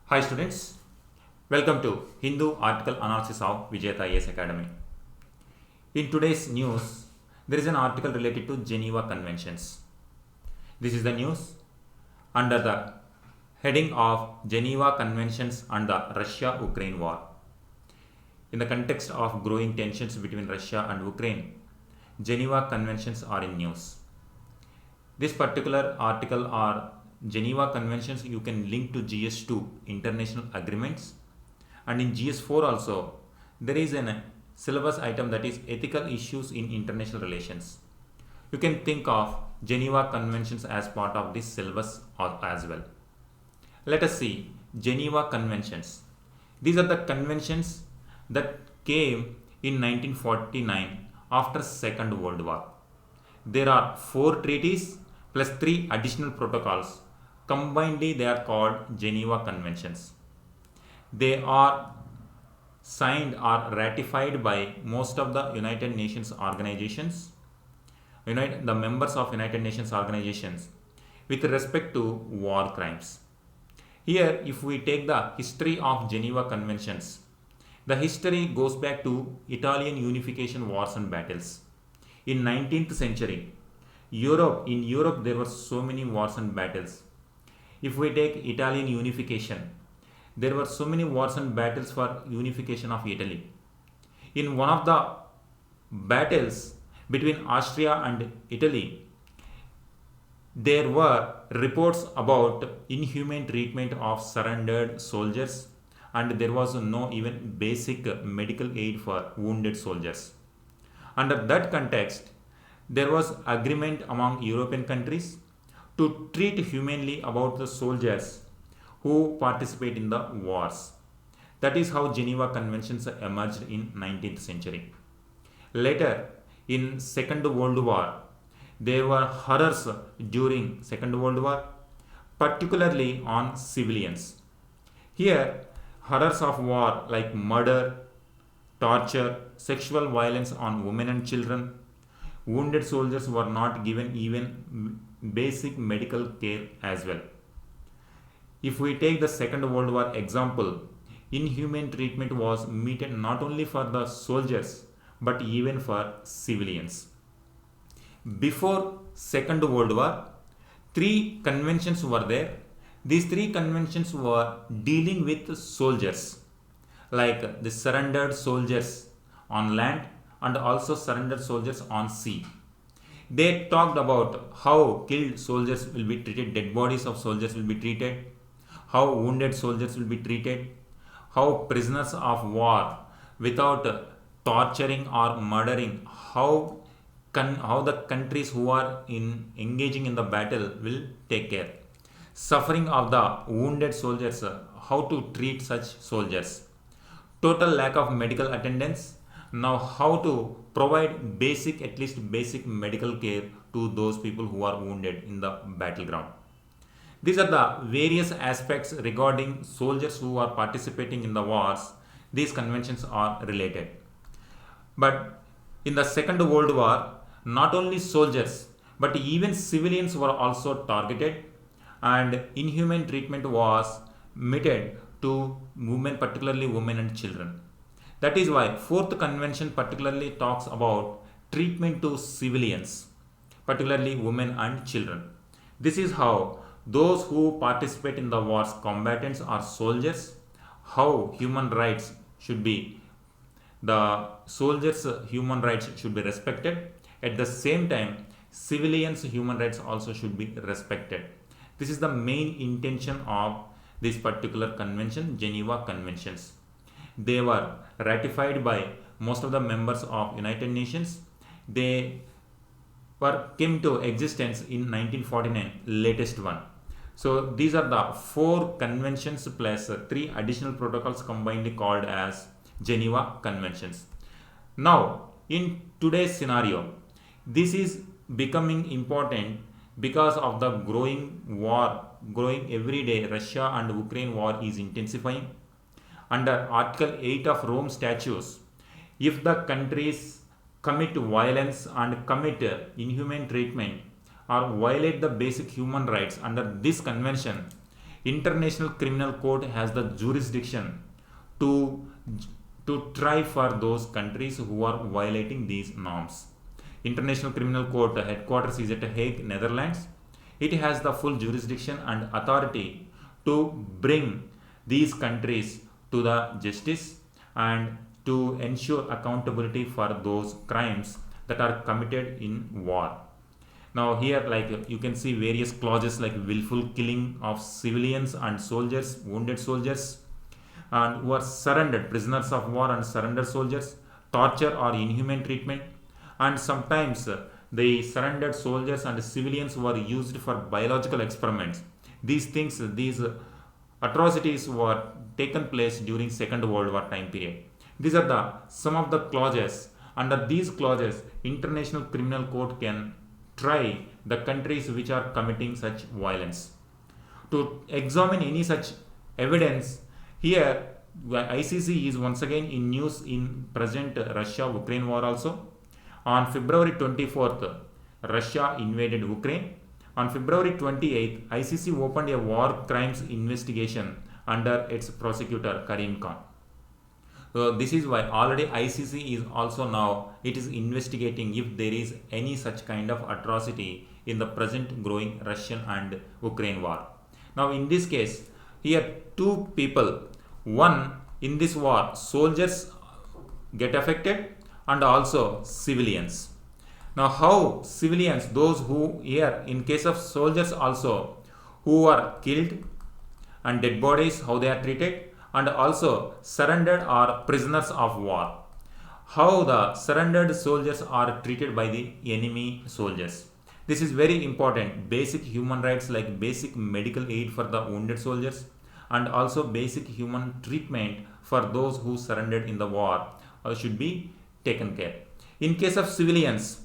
Hi students, welcome to Hindu article analysis of Vijayata IAS Academy. In today's news, there is an article related to Geneva Conventions. This is the news under the heading of Geneva Conventions and the Russia-Ukraine War. In the context of growing tensions between Russia and Ukraine, Geneva Conventions are in news. This particular article or Geneva Conventions you can link to GS2 international agreements, and in GS4 also there is a syllabus item that is ethical issues in international relations. You can think of Geneva Conventions as part of this syllabus as well. Let us see Geneva Conventions. These are the conventions that came in 1949 after Second World War. There are 4 treaties plus 3 additional protocols. Combinedly, they are called Geneva Conventions. They are signed or ratified by most of the United Nations organizations, the members of United Nations organizations, with respect to war crimes. Here, if we take the history of Geneva Conventions, the history goes back to Italian unification wars and battles. In 19th century, in Europe there were so many wars and battles. If we take Italian unification, there were so many wars and battles for unification of Italy. In one of the battles between Austria and Italy, there were reports about inhumane treatment of surrendered soldiers, and there was no even basic medical aid for wounded soldiers. Under that context, there was agreement among European countries to treat humanely about the soldiers who participate in the wars. That is how Geneva Conventions emerged in 19th century. Later, in Second World War, there were horrors during Second World War, particularly on civilians. Here, horrors of war like murder, torture, sexual violence on women and children. Wounded soldiers were not given even basic medical care as well. If we take the Second World War example, inhumane treatment was meted not only for the soldiers but even for civilians. Before Second World War, 3 conventions were there. These 3 conventions were dealing with soldiers, like the surrendered soldiers on land and also surrendered soldiers on sea. They talked about how killed soldiers will be treated, dead bodies of soldiers will be treated, how wounded soldiers will be treated, how prisoners of war without torturing or murdering, how the countries who are engaging in the battle will take care. Suffering of the wounded soldiers, how to treat such soldiers. Total lack of medical attendance. Now, how to provide at least basic medical care to those people who are wounded in the battleground. These are the various aspects regarding soldiers who are participating in the wars. These conventions are related. But in the Second World War, not only soldiers but even civilians were also targeted, and inhumane treatment was meted to women, particularly women and children. That is why 4th convention particularly talks about treatment to civilians, particularly women and children. This is how those who participate in the wars, combatants or soldiers, how human rights should be, the soldiers' human rights should be respected. At the same time, civilians' human rights also should be respected. This is the main intention of this particular convention, Geneva Conventions. They were ratified by most of the members of United Nations. They came to existence in 1949, latest one. So these are the 4 conventions plus 3 additional protocols combined called as Geneva Conventions. Now, in today's scenario, this is becoming important because of the growing every day. Russia and Ukraine war is intensifying. Under Article 8 of Rome Statutes, if the countries commit violence and commit inhumane treatment or violate the basic human rights under this convention, International Criminal Court has the jurisdiction to try for those countries who are violating these norms. International Criminal Court headquarters is at Hague, Netherlands. It has the full jurisdiction and authority to bring these countries to the justice and to ensure accountability for those crimes that are committed in war. Now here, like, you can see various clauses like willful killing of civilians and soldiers, wounded soldiers, and who are surrendered, prisoners of war and surrendered soldiers, torture or inhuman treatment, and sometimes the surrendered soldiers and civilians were used for biological experiments. These atrocities were taken place during Second World War time period. These are the some of the clauses. Under these clauses, International Criminal Court can try the countries which are committing such violence. To examine any such evidence, here ICC is once again in news in present Russia-Ukraine war also. On February 24th, Russia invaded Ukraine. On February 28th, ICC opened a war crimes investigation under its prosecutor Karim Khan. So this is why already ICC is also now, it is investigating if there is any such kind of atrocity in the present growing Russian and Ukraine war. Now in this case, here two people, one in this war, soldiers get affected and also civilians. Now how civilians, those who here in case of soldiers also, who are killed and dead bodies, how they are treated, and also surrendered or prisoners of war, how the surrendered soldiers are treated by the enemy soldiers. This is very important. Basic human rights like basic medical aid for the wounded soldiers and also basic human treatment for those who surrendered in the war should be taken care. In case of civilians,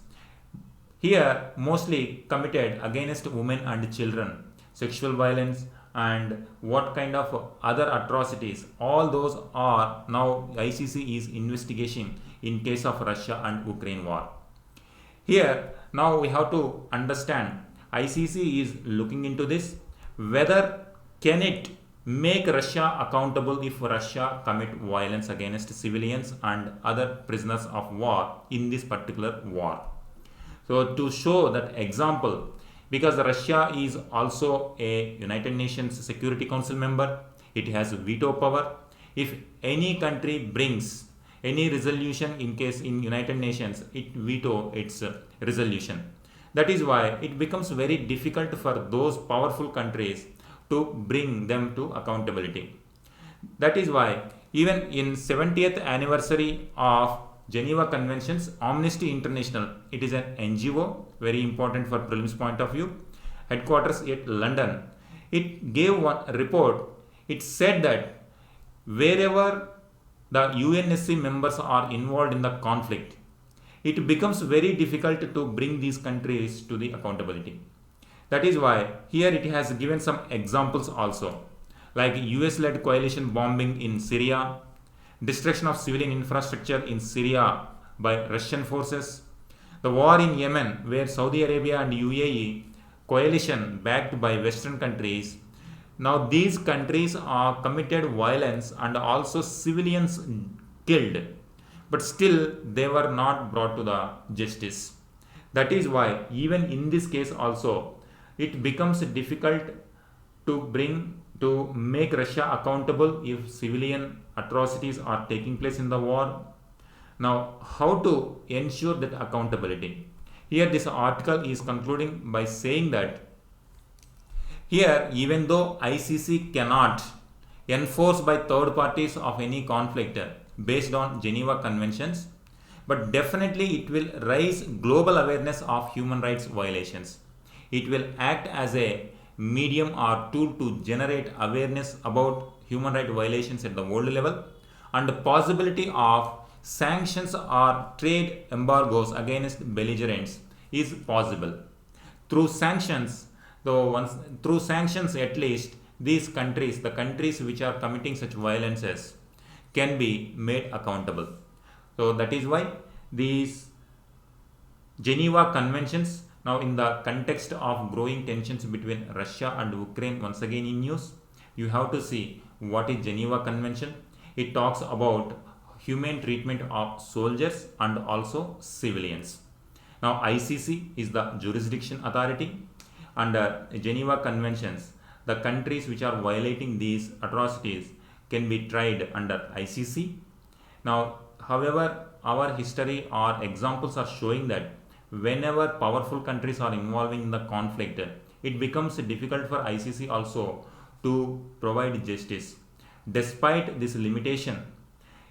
here mostly committed against women and children, sexual violence and what kind of other atrocities, all those are now ICC is investigating in case of Russia and Ukraine war. Here now we have to understand ICC is looking into this, whether can it make Russia accountable if Russia commit violence against civilians and other prisoners of war in this particular war. So to show that example, because Russia is also a United Nations Security Council member, it has veto power. If any country brings any resolution in case in United Nations, it veto its resolution. That is why it becomes very difficult for those powerful countries to bring them to accountability. That is why even in 70th anniversary of Geneva Conventions, Amnesty International, it is an NGO, very important for prelims point of view, headquarters at London. It gave one report. It said that wherever the UNSC members are involved in the conflict, it becomes very difficult to bring these countries to the accountability. That is why here it has given some examples also, like US-led coalition bombing in Syria, destruction of civilian infrastructure in Syria by Russian forces, the war in Yemen where Saudi Arabia and UAE coalition backed by Western countries. Now these countries are committed violence and also civilians killed, but still they were not brought to the justice. That is why even in this case also it becomes difficult to make Russia accountable if civilian atrocities are taking place in the war. Now, how to ensure that accountability? Here this article is concluding by saying that here, even though ICC cannot enforce by third parties of any conflict based on Geneva Conventions, but definitely it will raise global awareness of human rights violations. It will act as a medium or tool to generate awareness about human rights violations at the world level and the possibility of sanctions or trade embargoes against belligerents is possible. Through sanctions, at least these countries, the countries which are committing such violences, can be made accountable. So that is why these Geneva Conventions, now in the context of growing tensions between Russia and Ukraine, once again in news, you have to see what is Geneva Convention. It talks about humane treatment of soldiers and also civilians. Now ICC is the jurisdiction authority. Under Geneva Conventions, the countries which are violating these atrocities can be tried under ICC. Now, however, our history or examples are showing that whenever powerful countries are involving in the conflict, it becomes difficult for ICC also to provide justice. Despite this limitation,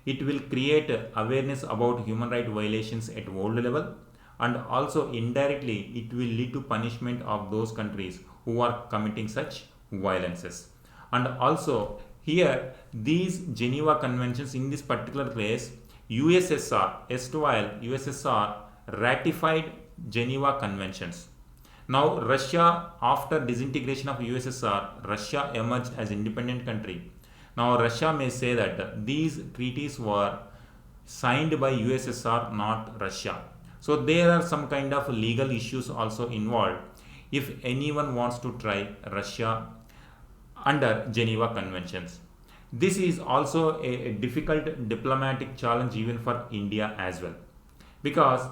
it will create awareness about human rights violations at world level, and also indirectly it will lead to punishment of those countries who are committing such violences. And also here these Geneva Conventions, in this particular case USSR, erstwhile USSR ratified Geneva Conventions. Now Russia, after disintegration of USSR, Russia emerged as independent country. Now Russia may say that these treaties were signed by USSR, not Russia. So there are some kind of legal issues also involved if anyone wants to try Russia under Geneva Conventions. This is also a difficult diplomatic challenge even for India as well, because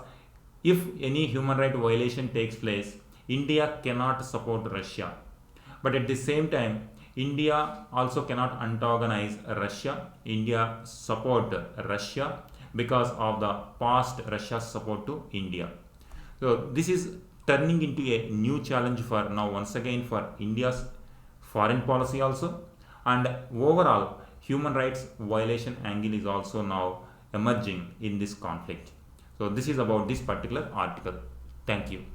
if any human right violation takes place, India cannot support Russia, but at the same time India also cannot antagonize Russia. India support Russia because of the past Russia's support to India. So this is turning into a new challenge for now once again for India's foreign policy also, and overall human rights violation angle is also now emerging in this conflict. So this is about this particular article. Thank you.